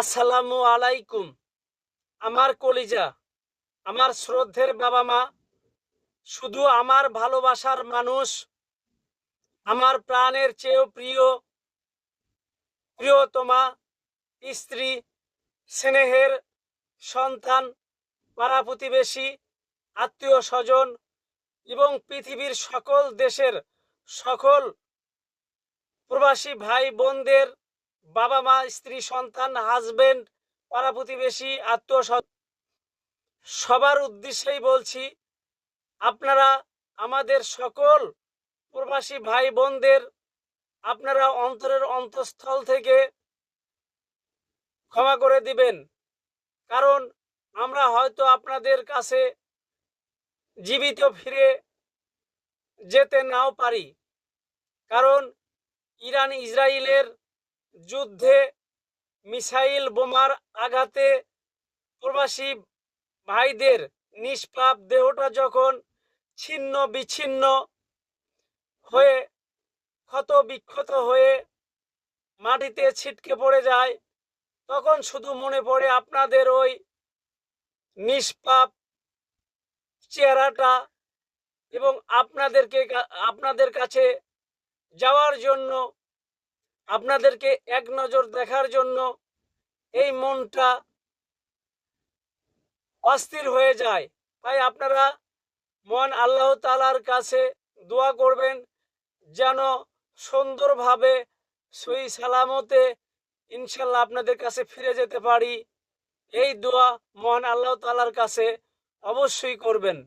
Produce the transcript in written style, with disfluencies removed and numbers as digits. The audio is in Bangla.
আসসালামু আলাইকুম। আমার কলিজা, আমার শ্রদ্ধের বাবা মা, শুধু আমার ভালোবাসার মানুষ, আমার প্রাণের চেয়েও প্রিয়তমা স্ত্রী, স্নেহের সন্তান, পাড়া প্রতিবেশী, আত্মীয় স্বজন এবং পৃথিবীর সকল দেশের সকল প্রবাসী ভাই বোনদের বাবা মা, স্ত্রী, সন্তান, হাজবেন্ড, পাড়া প্রতিবেশী, আত্মীয় সবার উদ্দেশ্যেই বলছি, আপনারা আমাদের সকল প্রবাসী ভাই বোনদের আপনারা অন্তরের অন্তঃস্থল থেকে ক্ষমা করে দিবেন। কারণ আমরা হয়তো আপনাদের কাছে জীবিত ফিরে যেতে নাও পারি। কারণ ইরান ইসরায়েলের যুদ্ধে মিসাইল বোমার আঘাতে প্রবাসী ভাইদের নিষ্পাপ দেহটা যখন ছিন্ন বিচ্ছিন্ন হয়ে ক্ষত বিক্ষত হয়ে মাটিতে ছিটকে পড়ে যায়, তখন শুধু মনে পড়ে আপনাদের ওই নিষ্পাপ চেহারাটা এবং আপনাদের কাছে যাওয়ার জন্য, আপনাদেরকে এক নজর দেখার জন্য এই মনটা অস্থির হয়ে যায়। তাই আপনারা মহান আল্লাহ তাআলার কাছে দোয়া করবেন যেন সুন্দরভাবে সহি সালামতে ইনশাল্লাহ আপনাদের কাছে ফিরে যেতে পারি। এই দোয়া মহান আল্লাহ তাআলার কাছে অবশ্যই করবেন।